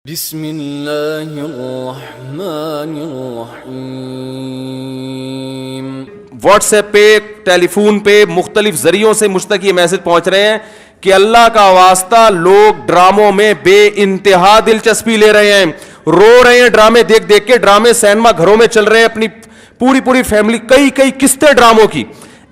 بسم اللہ الرحمن الرحیم۔ واٹس ایپ پہ، ٹیلی فون پہ، مختلف ذریعوں سے مجھ تک یہ میسج پہنچ رہے ہیں کہ اللہ کا واسطہ لوگ ڈراموں میں بے انتہا دلچسپی لے رہے ہیں، رو رہے ہیں ڈرامے دیکھ دیکھ کے۔ ڈرامے سینما گھروں میں چل رہے ہیں، اپنی پوری فیملی کئی قسطیں ڈراموں کی،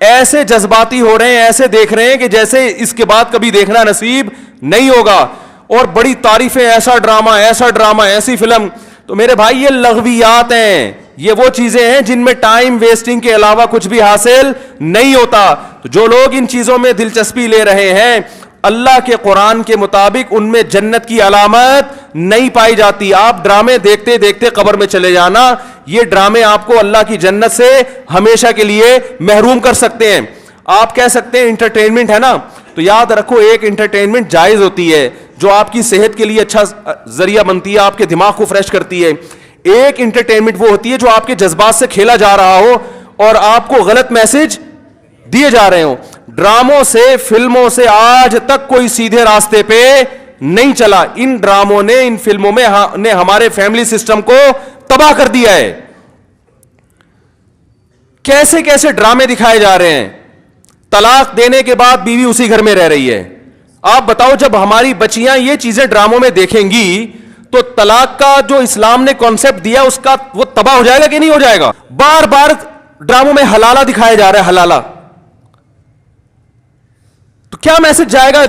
ایسے جذباتی ہو رہے ہیں، ایسے دیکھ رہے ہیں کہ جیسے اس کے بعد کبھی دیکھنا نصیب نہیں ہوگا، اور بڑی تعریفیں، ایسا ڈرامہ، ایسی فلم۔ تو میرے بھائی یہ لغویات ہیں، یہ وہ چیزیں ہیں جن میں ٹائم ویسٹنگ کے علاوہ کچھ بھی حاصل نہیں ہوتا۔ تو جو لوگ ان چیزوں میں دلچسپی لے رہے ہیں، اللہ کے قرآن کے مطابق ان میں جنت کی علامت نہیں پائی جاتی۔ آپ ڈرامے دیکھتے دیکھتے قبر میں چلے جانا، یہ ڈرامے آپ کو اللہ کی جنت سے ہمیشہ کے لیے محروم کر سکتے ہیں۔ آپ کہہ سکتے ہیں انٹرٹینمنٹ ہے نا، تو یاد رکھو ایک انٹرٹینمنٹ جائز ہوتی ہے جو آپ کی صحت کے لیے اچھا ذریعہ بنتی ہے، آپ کے دماغ کو فریش کرتی ہے۔ ایک انٹرٹینمنٹ وہ ہوتی ہے جو آپ کے جذبات سے کھیلا جا رہا ہو اور آپ کو غلط میسج دیے جا رہے ہوں۔ ڈراموں سے، فلموں سے آج تک کوئی سیدھے راستے پہ نہیں چلا۔ ان ڈراموں نے، ان فلموں میں نے ہمارے فیملی سسٹم کو تباہ کر دیا ہے۔ کیسے کیسے ڈرامے دکھائے جا رہے ہیں۔ طلاق دینے کے بعد بیوی اسی گھر میں رہ رہی ہے۔ آپ بتاؤ جب ہماری بچیاں یہ چیزیں ڈراموں میں دیکھیں گی تو طلاق کا جو اسلام نے کانسیپٹ دیا اس کا وہ تباہ ہو جائے گا کہ نہیں ہو جائے گا؟ بار بار ڈراموں میں حلالہ دکھایا جا رہا ہے، حلالہ۔ تو کیا میسج جائے گا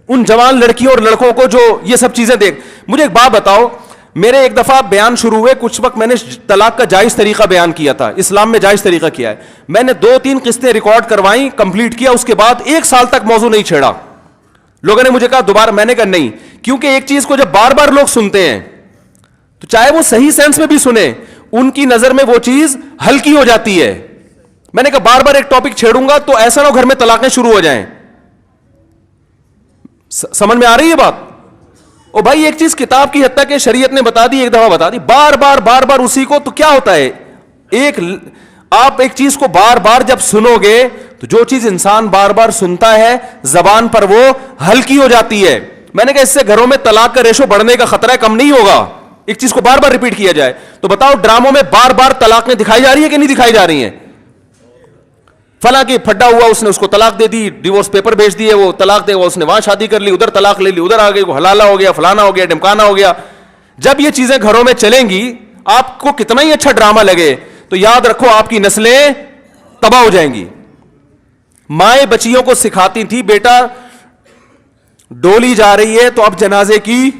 ان جوان لڑکیوں اور لڑکوں کو جو یہ سب چیزیں دیکھ؟ مجھے ایک بات بتاؤ، میرے ایک دفعہ بیان شروع ہوئے، کچھ وقت میں نے طلاق کا جائز طریقہ بیان کیا تھا، اسلام میں جائز طریقہ کیا ہے۔ میں نے 2-3 قسطیں ریکارڈ کروائیں، کمپلیٹ کیا، اس کے بعد 1 سال تک موضوع نہیں چھیڑا۔ لوگوں نے مجھے کہا دوبارہ، میں نے کہا نہیں، کیونکہ ایک چیز کو جب بار بار لوگ سنتے ہیں تو چاہے وہ صحیح سینس میں بھی سنیں، ان کی نظر میں وہ چیز ہلکی ہو جاتی ہے۔ میں نے کہا بار بار ایک ٹاپک چھیڑوں گا تو ایسا نہ ہو گھر میں طلاقیں شروع ہو جائیں۔ سمجھ میں آ رہی ہے بات؟ او بھائی ایک چیز کتاب کی حد تک کہ شریعت نے بتا دی، ایک دفعہ بتا دی، بار بار اسی کو، تو کیا ہوتا ہے؟ آپ ایک چیز کو بار بار جب سنو گے تو جو چیز انسان بار بار سنتا ہے زبان پر وہ ہلکی ہو جاتی ہے۔ میں نے کہا اس سے گھروں میں طلاق کا ریشو بڑھنے کا خطرہ کم نہیں ہوگا، ایک چیز کو بار بار ریپیٹ کیا جائے۔ تو بتاؤ ڈراموں میں بار بار طلاقیں دکھائی جا رہی ہیں کہ نہیں دکھائی جا رہی ہیں؟ فلاں کی پھڈا ہوا، اس نے اس کو طلاق دے دی، ڈیورس پیپر بھیج دیے، وہ طلاق دے گا، اس نے وہاں شادی کر لی، ادھر طلاق لے لی، ادھر آ گئی، وہ حلالہ ہو گیا، فلانا ہو گیا، ڈمکانا ہو گیا۔ جب یہ چیزیں گھروں میں چلیں گی، آپ کو کتنا ہی اچھا ڈرامہ لگے تو یاد رکھو آپ کی نسلیں تباہ ہو جائیں گی۔ مائیں بچیوں کو سکھاتی تھی بیٹا ڈولی جا رہی ہے تو اب جنازے کی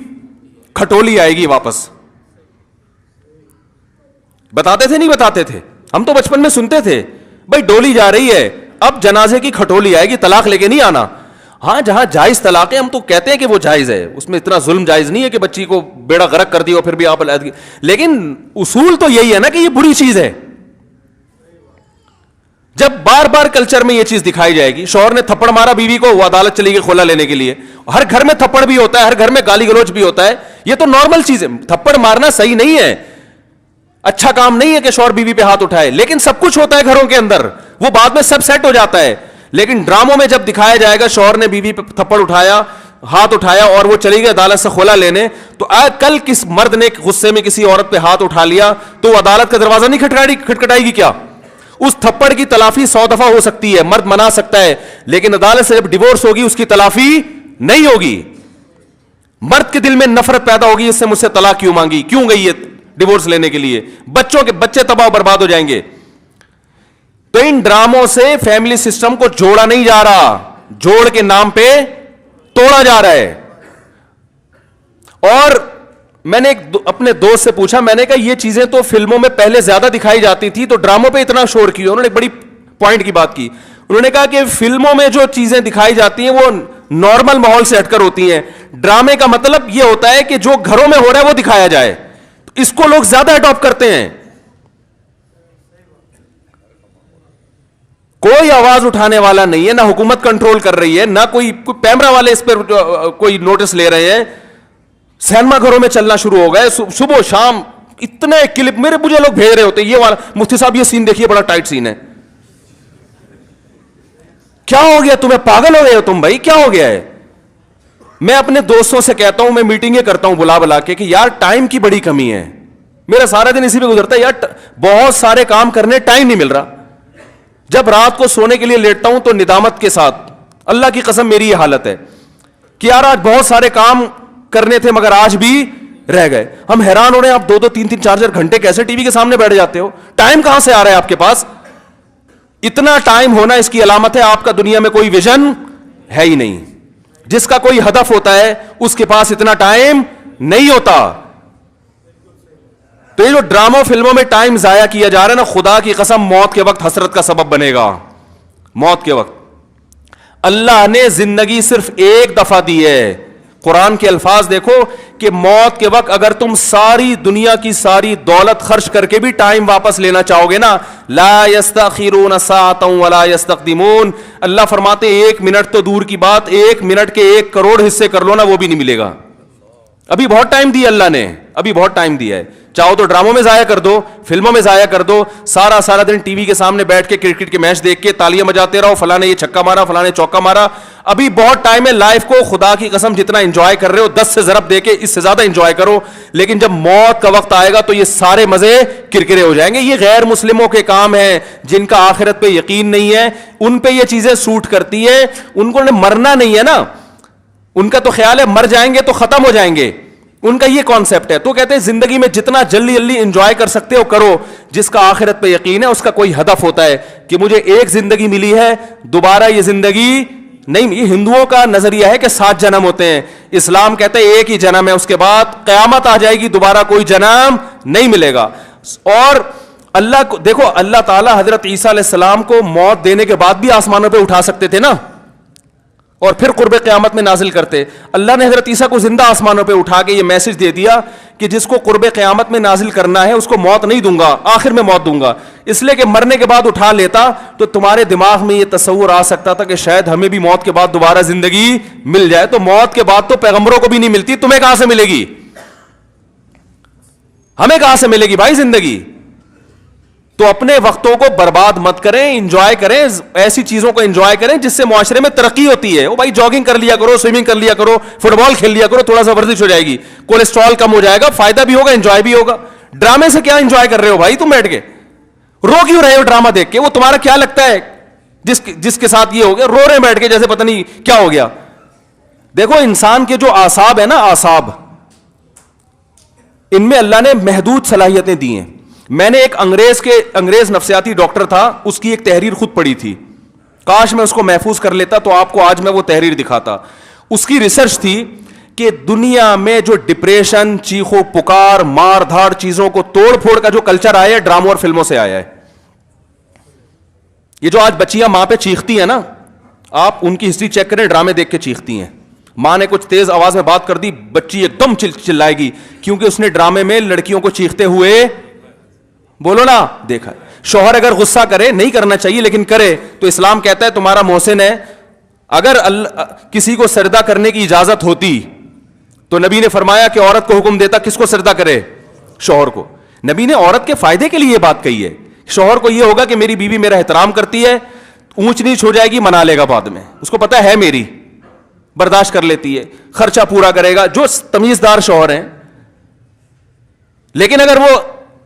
کھٹولی آئے گی واپس۔ بتاتے تھے نہیں بتاتے تھے؟ ہم تو بچپن میں سنتے تھے بھائی ڈولی جا رہی ہے اب جنازے کی کھٹولی آئے گی، طلاق لے کے نہیں آنا۔ ہاں جہاں جائز طلاق ہے ہم تو کہتے ہیں کہ وہ جائز ہے، اس میں اتنا ظلم جائز نہیں ہے کہ بچی کو بیڑا غرق کر دیا پھر بھی آپ علیحدگی، لیکن اصول تو یہی ہے نا کہ یہ بری چیز ہے۔ جب بار بار کلچر میں یہ چیز دکھائی جائے گی، شوہر نے تھپڑ مارا بیوی کو، وہ عدالت چلی گئی خلا لینے کے لیے، ہر گھر میں تھپڑ بھی ہوتا ہے، ہر گھر میں گالی گلوچ بھی ہوتا ہے، یہ تو نارمل چیز ہے۔ تھپڑ مارنا صحیح نہیں ہے، اچھا کام نہیں ہے کہ شوہر بیوی پہ ہاتھ اٹھائے، لیکن سب کچھ ہوتا ہے گھروں کے اندر، وہ بعد میں سب سیٹ ہو جاتا ہے۔ لیکن ڈراموں میں جب دکھایا جائے گا شوہر نے بیوی پہ تھپڑ اٹھایا، ہاتھ اٹھایا اور وہ چلی گئی عدالت سے خلا لینے، تو کل کس مرد نے غصے میں کسی عورت پہ ہاتھ اٹھا لیا تو وہ عدالت کا دروازہ نہیں کھٹکھٹائے گی کیا؟ اس تھپڑ کی تلافی 100 دفعہ ہو سکتی ہے، مرد منا سکتا ہے، لیکن عدالت سے جب ڈیورس ہوگی اس کی تلافی نہیں ہوگی۔ مرد کے دل میں نفرت پیدا ہوگی، اس سے مجھ سے طلاق کیوں مانگی، کیوں گئی ہے ڈیورس لینے کے لیے، بچے تباہ برباد ہو جائیں گے۔ تو ان ڈراموں سے فیملی سسٹم کو جوڑا نہیں جا رہا، جوڑ کے نام پہ توڑا جا رہا ہے۔ اور میں نے اپنے دوست سے پوچھا، میں نے کہا یہ چیزیں تو فلموں میں پہلے زیادہ دکھائی جاتی تھی تو ڈراموں پہ اتنا شور کیوں؟ انہوں نے ایک بڑی پوائنٹ کی بات کی، انہوں نے کہا کہ فلموں میں جو چیزیں دکھائی جاتی ہیں وہ نارمل ماحول سے ہٹ کر ہوتی ہیں، ڈرامے کا مطلب یہ ہوتا ہے کہ جو گھروں میں ہو رہا ہے وہ دکھایا جائے، اس کو لوگ زیادہ اڈاپٹ کرتے ہیں۔ کوئی آواز اٹھانے والا نہیں ہے، نہ حکومت کنٹرول کر رہی ہے، نہ کوئی پیمرا والے اس پر کوئی نوٹس لے رہے ہیں۔ سینما گھروں میں چلنا شروع ہو گئے، صبح و شام اتنے کلپ مجھے لوگ بھیج رہے ہوتے ہیں، یہ والا مفتی صاحب یہ سین دیکھیے بڑا ٹائٹ سین ہے۔ کیا ہو گیا تمہیں؟ پاگل ہو گئے ہو تم بھائی، کیا ہو گیا ہے؟ میں اپنے دوستوں سے کہتا ہوں, میں میٹنگیں کرتا ہوں بلا بلا کے کہ یار ٹائم کی بڑی کمی ہے, میرا سارا دن اسی پہ گزرتا ہے یار, بہت سارے کام کرنے ٹائم نہیں مل رہا. جب رات کو سونے کے لیے لیٹتا ہوں تو ندامت کے ساتھ, اللہ کی قسم میری یہ حالت ہے کہ یار آج بہت سارے کام کرنے تھے مگر آج بھی رہ گئے. ہم حیران ہو رہے ہیں, آپ 2-2, 3-3, 4-4 گھنٹے کیسے ٹی وی کے سامنے بیٹھ جاتے ہو؟ ٹائم کہاں سے آ رہا ہے آپ کے پاس؟ اتنا ٹائم ہونا اس کی علامت ہے آپ کا دنیا میں کوئی ویژن ہے ہی نہیں. جس کا کوئی ہدف ہوتا ہے اس کے پاس اتنا ٹائم نہیں ہوتا. تو یہ جو ڈراموں فلموں میں ٹائم ضائع کیا جا رہا ہے نا, خدا کی قسم موت کے وقت حسرت کا سبب بنے گا. موت کے وقت اللہ نے زندگی صرف ایک دفعہ دی ہے. قرآن کے الفاظ دیکھو کہ موت کے وقت اگر تم ساری دنیا کی ساری دولت خرچ کر کے بھی ٹائم واپس لینا چاہو گے نا, لا یستاخرون ساعۃ ولا یستقدمون, اللہ فرماتے 1 منٹ تو دور کی بات, 1 منٹ کے 1 کروڑ حصے کر لو نا وہ بھی نہیں ملے گا. ابھی بہت ٹائم دیا اللہ نے, ابھی بہت ٹائم دیا ہے. چاہو تو ڈراموں میں ضائع کر دو, فلموں میں ضائع کر دو, سارا دن ٹی وی کے سامنے بیٹھ کے کرکٹ کے میچ دیکھ کے تالیاں بجاتے رہو, فلاں نے یہ چھکا مارا, فلاں نے چوکا مارا. ابھی بہت ٹائم ہے. لائف کو خدا کی قسم جتنا انجوائے کر رہے ہو 10 سے ضرب دے کے اس سے زیادہ انجوائے کرو, لیکن جب موت کا وقت آئے گا تو یہ سارے مزے کرکرے ہو جائیں گے. یہ غیر مسلموں کے کام ہیں جن کا آخرت پہ یقین نہیں ہے, ان پہ یہ چیزیں سوٹ کرتی ہیں. ان کو مرنا نہیں ہے نا, ان کا تو خیال ہے مر جائیں گے تو ختم ہو جائیں گے, ان کا یہ کانسیپٹ ہے. تو کہتے ہیں زندگی میں جتنا جلدی انجوائے کر سکتے ہو کرو. جس کا آخرت پہ یقین ہے اس کا کوئی ہدف ہوتا ہے کہ مجھے ایک زندگی ملی ہے, دوبارہ یہ زندگی نہیں. یہ ہندوؤں کا نظریہ ہے کہ 7 جنم ہوتے ہیں, اسلام کہتے ہیں ایک ہی جنم ہے, اس کے بعد قیامت آ جائے گی, دوبارہ کوئی جنم نہیں ملے گا. اور اللہ کو دیکھو, اللہ تعالیٰ حضرت عیسیٰ علیہ السلام کو موت دینے کے بعد بھی آسمانوں پہ اٹھا سکتے تھے نا, اور پھر قرب قیامت میں نازل کرتے. اللہ نے حضرت عیسیٰ کو زندہ آسمانوں پہ اٹھا کے یہ میسج دے دیا کہ جس کو قرب قیامت میں نازل کرنا ہے اس کو موت نہیں دوں گا, آخر میں موت دوں گا. اس لیے کہ مرنے کے بعد اٹھا لیتا تو تمہارے دماغ میں یہ تصور آ سکتا تھا کہ شاید ہمیں بھی موت کے بعد دوبارہ زندگی مل جائے. تو موت کے بعد تو پیغمبروں کو بھی نہیں ملتی, تمہیں کہاں سے ملے گی؟ ہمیں کہاں سے ملے گی بھائی زندگی؟ تو اپنے وقتوں کو برباد مت کریں, انجوائے کریں, ایسی چیزوں کو انجوائے کریں جس سے معاشرے میں ترقی ہوتی ہے. وہ بھائی جاگنگ کر لیا کرو, سوئمنگ کر لیا کرو, فٹ بال کھیل لیا کرو, تھوڑا سا ورزش ہو جائے گی, کولیسٹرول کم ہو جائے گا, فائدہ بھی ہوگا, انجوائے بھی ہوگا. ڈرامے سے کیا انجوائے کر رہے ہو بھائی تم بیٹھ کے؟ رو کیوں رہے ہو ڈرامہ دیکھ کے؟ وہ تمہارا کیا لگتا ہے جس کے ساتھ یہ ہو گیا, رو رہے بیٹھ کے جیسے پتہ نہیں کیا ہو گیا. دیکھو انسان کے جو اعصاب ہے نا, اعصاب, ان میں اللہ نے محدود صلاحیتیں دی ہیں. میں نے ایک انگریز نفسیاتی ڈاکٹر تھا, اس کی ایک تحریر خود پڑھی تھی, کاش میں اس کو محفوظ کر لیتا تو آپ کو آج میں وہ تحریر دکھاتا. اس کی ریسرچ تھی کہ دنیا میں جو ڈپریشن, چیخو پکار, مار دھاڑ, چیزوں کو توڑ پھوڑ کا جو کلچر آیا ہے ڈراموں اور فلموں سے آیا ہے. یہ جو آج بچیاں ماں پہ چیختی ہیں نا, آپ ان کی ہسٹری چیک کریں, ڈرامے دیکھ کے چیختی ہیں. ماں نے کچھ تیز آواز میں بات کر دی, بچی ایک دم چلائے گی, کیونکہ اس نے ڈرامے میں لڑکیوں کو چیختے ہوئے, بولو نا, دیکھا. شوہر اگر غصہ کرے, نہیں کرنا چاہیے لیکن کرے, تو اسلام کہتا ہے تمہارا محسن ہے. اگر کسی کو سجدہ کرنے کی اجازت ہوتی تو نبی نے فرمایا کہ عورت کو حکم دیتا کس کو سجدہ کرے؟ شوہر کو. نبی نے عورت کے فائدے کے لیے یہ بات کہی ہے. شوہر کو یہ ہوگا کہ میری بیوی میرا احترام کرتی ہے, اونچ نیچ ہو جائے گی منا لے گا بعد میں, اس کو پتا ہے میری, برداشت کر لیتی ہے, خرچہ پورا کرے گا, جو تمیزدار شوہر ہیں. لیکن اگر وہ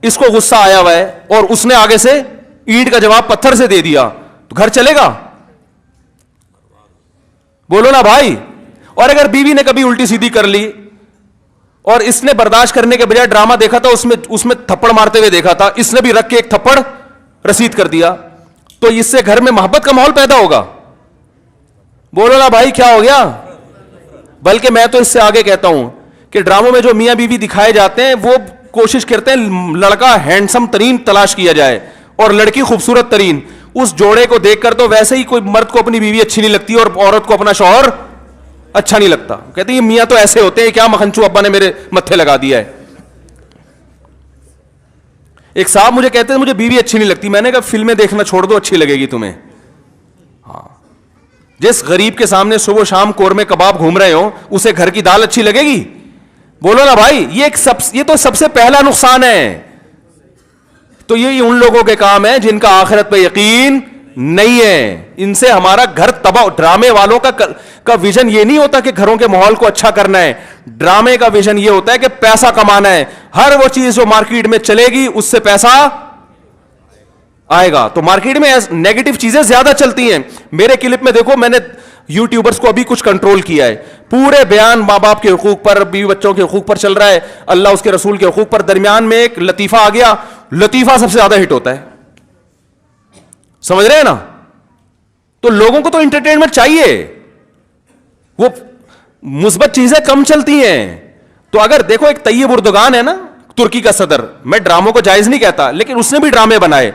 اس کو غصہ آیا ہوا ہے اور اس نے آگے سے اینٹ کا جواب پتھر سے دے دیا تو گھر چلے گا؟ بولو نا بھائی. اور اگر بیوی نے کبھی الٹی سیدھی کر لی اور اس نے برداشت کرنے کے بجائے ڈرامہ دیکھا تھا, اس میں تھپڑ مارتے ہوئے دیکھا تھا, اس نے بھی رکھ کے ایک تھپڑ رسید کر دیا, تو اس سے گھر میں محبت کا ماحول پیدا ہوگا؟ بولو نا بھائی کیا ہو گیا؟ بلکہ میں تو اس سے آگے کہتا ہوں کہ ڈراموں میں جو میاں بیوی دکھائے جاتے ہیں وہ کوشش کرتے ہیں لڑکا ہینڈسم ترین تلاش کیا جائے اور لڑکی خوبصورت ترین. اس جوڑے کو دیکھ کر تو ویسے ہی کوئی مرد کو اپنی بیوی اچھی نہیں لگتی اور عورت کو اپنا شوہر اچھا نہیں لگتا. کہتے ہیں یہ میاں تو ایسے ہوتے ہیں, کیا مکھنچو ابا نے میرے متھے لگا دیا ہے. ایک صاحب مجھے کہتے ہیں مجھے بیوی اچھی نہیں لگتی. میں نے کہا فلمیں دیکھنا چھوڑ دو, اچھی لگے گی تمہیں. ہاں, جس غریب کے سامنے صبح شام قورمے کباب گھوم رہے ہو اسے گھر کی دال اچھی لگے گی؟ بولو نا بھائی. یہ تو سب سے پہلا نقصان ہے. تو یہ ان لوگوں کے کام ہے جن کا آخرت پہ یقین نہیں ہے. ان سے ہمارا گھر تباہ. ڈرامے والوں کا ویژن یہ نہیں ہوتا کہ گھروں کے ماحول کو اچھا کرنا ہے. ڈرامے کا ویژن یہ ہوتا ہے کہ پیسہ کمانا ہے. ہر وہ چیز جو مارکیٹ میں چلے گی اس سے پیسہ آئے گا. تو مارکیٹ میں نیگیٹو چیزیں زیادہ چلتی ہیں. میرے کلپ میں دیکھو, میں نے یوٹیوبرز کو ابھی کچھ کنٹرول کیا ہے. پورے بیان ماں باپ کے حقوق پر, بیوی بچوں کے حقوق پر چل رہا ہے, اللہ اس کے رسول کے حقوق پر. درمیان میں ایک لطیفہ آ گیا, لطیفہ سب سے زیادہ ہٹ ہوتا ہے. سمجھ رہے ہیں نا؟ تو لوگوں کو تو انٹرٹینمنٹ چاہیے, وہ مثبت چیزیں کم چلتی ہیں. تو اگر دیکھو ایک طیب اردگان ہے نا, ترکی کا صدر, میں ڈراموں کو جائز نہیں کہتا, لیکن اس نے بھی ڈرامے بنائے.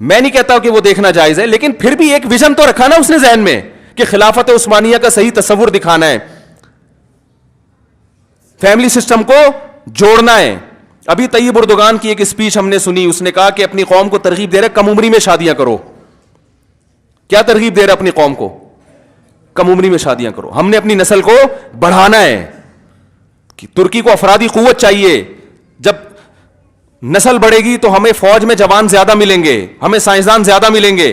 میں نہیں کہتا کہ وہ دیکھنا جائز ہے, لیکن پھر بھی ایک ویژن تو رکھا نا اس نے ذہن میں کہ خلافت عثمانیہ کا صحیح تصور دکھانا ہے, فیملی سسٹم کو جوڑنا ہے. ابھی طیب اردگان کی ایک اسپیچ ہم نے سنی, اس نے کہا کہ اپنی قوم کو ترغیب دے رہے کم عمری میں شادیاں کرو. کیا ترغیب دے رہے اپنی قوم کو؟ کم عمری میں شادیاں کرو. ہم نے اپنی نسل کو بڑھانا ہے. کہ ترکی کو افرادی قوت چاہیے. جب نسل بڑھے گی تو ہمیں فوج میں جوان زیادہ ملیں گے, ہمیں سائنسدان زیادہ ملیں گے,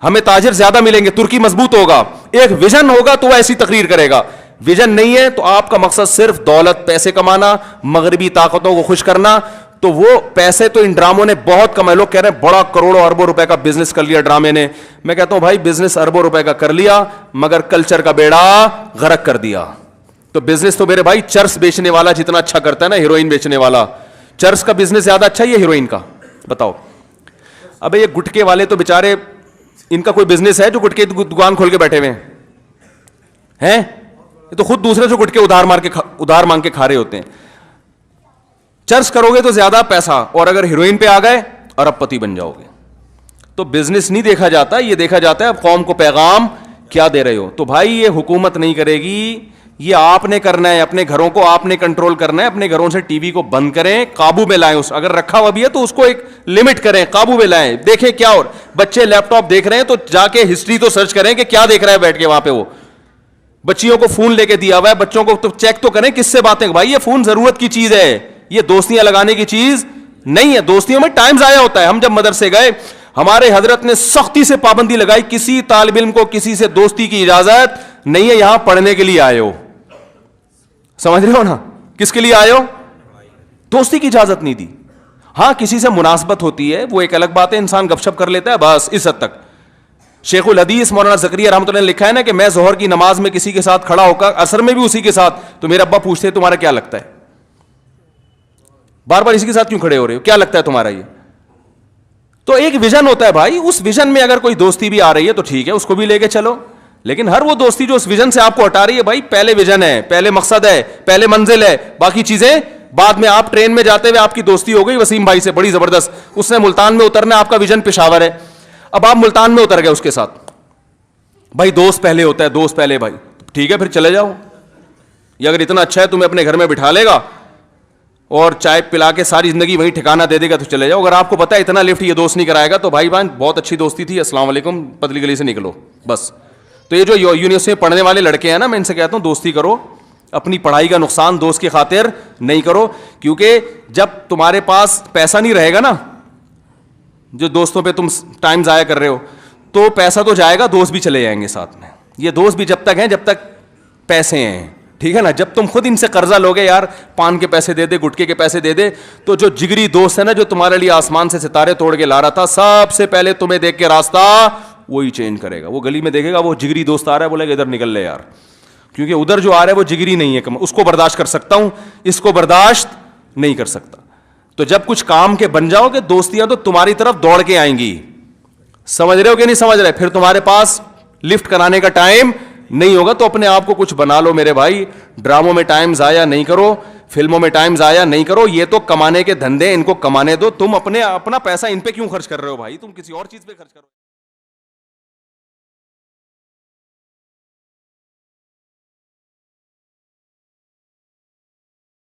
ہمیں تاجر زیادہ ملیں گے. ترکی مضبوط ہوگا. ایک ویژن ہوگا تو وہ ایسی تقریر کرے گا. ویژن نہیں ہے تو آپ کا مقصد صرف دولت, پیسے کمانا, مغربی طاقتوں کو خوش کرنا, تو وہ پیسے تو ان ڈراموں نے بہت کمائے. لوگ کہہ رہے ہیں بڑا کروڑوں اربوں روپے کا بزنس کر لیا ڈرامے نے. میں کہتا ہوں بھائی بزنس اربوں روپے کا کر لیا مگر کلچر کا بیڑا غرق کر دیا. تو بزنس تو میرے بھائی چرس بیچنے والا جتنا اچھا کرتا ہے نا, ہیروئن بیچنے والا, چرس کا بزنس زیادہ اچھا ہے یا ہیروئن کا؟ بتاؤ. ابے یہ گٹکے والے تو بےچارے, ان کا کوئی بزنس ہے جو گٹکے دکان کھول کے بیٹھے ہوئے ہیں؟ یہ تو خود دوسرے سے گٹکے ادھار مانگ کے کھا رہے ہوتے ہیں. چرس کرو گے تو زیادہ پیسہ, اور اگر ہیروئن پہ آ گئے ارب پتی بن جاؤ گے. تو بزنس نہیں دیکھا جاتا, یہ دیکھا جاتا ہے اب قوم کو پیغام کیا دے رہے ہو. تو بھائی یہ حکومت نہیں کرے گی, یہ آپ نے کرنا ہے. اپنے گھروں کو آپ نے کنٹرول کرنا ہے. اپنے گھروں سے ٹی وی کو بند کریں, قابو میں لائیں. اگر رکھا ہوا بھی ہے تو اس کو ایک لمٹ کریں, قابو میں لائیں. دیکھیں کیا, اور بچے لیپ ٹاپ دیکھ رہے ہیں تو جا کے ہسٹری تو سرچ کریں کہ کیا دیکھ رہا ہے بیٹھ کے وہاں پہ. وہ بچیوں کو فون لے کے دیا ہوا ہے, بچوں کو تو چیک تو کریں کس سے باتیں. بھائی یہ فون ضرورت کی چیز ہے, یہ دوستیاں لگانے کی چیز نہیں ہے. دوستیوں میں ٹائم ضائع ہوتا ہے. ہم جب مدرسے گئے ہمارے حضرت نے سختی سے پابندی لگائی, کسی طالب علم کو کسی سے دوستی کی اجازت نہیں ہے, یہاں پڑھنے کے لیے آئے ہو. سمجھ رہے ہو نا, کس کے لیے آئے ہو؟ دوستی کی اجازت نہیں دی. ہاں کسی سے مناسبت ہوتی ہے, وہ ایک الگ بات ہے, انسان گپ شپ کر لیتا ہے, بس اس حد تک. شیخ الحدیث مولانا زکریا رحمۃ اللہ نے لکھا ہے نا کہ میں ظہر کی نماز میں کسی کے ساتھ کھڑا ہو کر, عصر میں بھی اسی کے ساتھ, تو میرے ابا پوچھتے تمہارا کیا لگتا ہے, بار بار اسی کے ساتھ کیوں کھڑے ہو رہے ہو, کیا لگتا ہے تمہارا یہ؟ تو ایک ویژن ہوتا ہے بھائی, اس ویژن میں اگر کوئی دوستی بھی آ رہی ہے تو ٹھیک ہے, اس کو بھی لے کے چلو. لیکن ہر وہ دوستی جو اس ویژن سے آپ کو ہٹا رہی ہے, بھائی پہلے ویژن ہے, پہلے مقصد ہے, پہلے منزل ہے, باقی چیزیں بعد میں. آپ ٹرین میں جاتے ہوئے آپ کی دوستی ہو گئی وسیم بھائی سے بڑی زبردست, اس نے ملتان میں اترنا, آپ کا ویژن پشاور ہے, اب آپ ملتان میں اتر گئے اس کے ساتھ. بھائی دوست پہلے ہوتا ہے, دوست پہلے. بھائی ٹھیک ہے پھر چلے جاؤ, یہ اگر اتنا اچھا ہے تمہیں اپنے گھر میں بٹھا لے گا اور چائے پلا کے ساری زندگی وہیں ٹھکانہ دے دے گا تو چلے جاؤ. اگر آپ کو پتا ہے اتنا لفٹ یہ دوست نہیں کرائے گا تو بھائی بہن بہت اچھی دوستی تھی, السلام علیکم, پتلی گلی سے نکلو بس. تو یہ جو یونیورسٹی میں پڑھنے والے لڑکے ہیں نا, میں ان سے کہتا ہوں دوستی کرو, اپنی پڑھائی کا نقصان دوست کی خاطر نہیں کرو. کیونکہ جب تمہارے پاس پیسہ نہیں رہے گا نا, جو دوستوں پہ تم ٹائم ضائع کر رہے ہو, تو پیسہ تو جائے گا, دوست بھی چلے جائیں گے ساتھ میں. یہ دوست بھی جب تک ہیں جب تک پیسے ہیں, ٹھیک ہے نا. جب تم خود ان سے قرضہ لوگے, یار پان کے پیسے دے دے, گٹکے کے پیسے دے دے, تو جو جگری دوست ہے نا, جو تمہارے لیے آسمان سے ستارے توڑ کے لا رہا تھا, سب سے پہلے تمہیں دیکھ کے راستہ وہی چینج کرے گا. وہ گلی میں دیکھے گا وہ جگری دوست آ رہا ہے, بولے گا ادھر نکل لے یار, کیونکہ ادھر جو آ رہا ہے وہ جگری نہیں ہے, اس کو برداشت کر سکتا ہوں, اس کو برداشت نہیں کر سکتا. تو جب کچھ کام کے بن جاؤ گے, دوستیاں تو تمہاری طرف دوڑ کے آئیں گی. سمجھ رہے ہو کہ نہیں سمجھ رہے؟ پھر تمہارے پاس لفٹ کرانے کا ٹائم نہیں ہوگا. تو اپنے آپ کو کچھ بنا لو میرے بھائی, ڈراموں میں ٹائم ضائع نہیں کرو, فلموں میں ٹائم ضائع نہیں کرو. یہ تو کمانے کے دھندے, ان کو کمانے دو. تم اپنا پیسہ ان پہ کیوں خرچ کر رہے ہو بھائی, تم کسی اور چیز پہ خرچ کرو.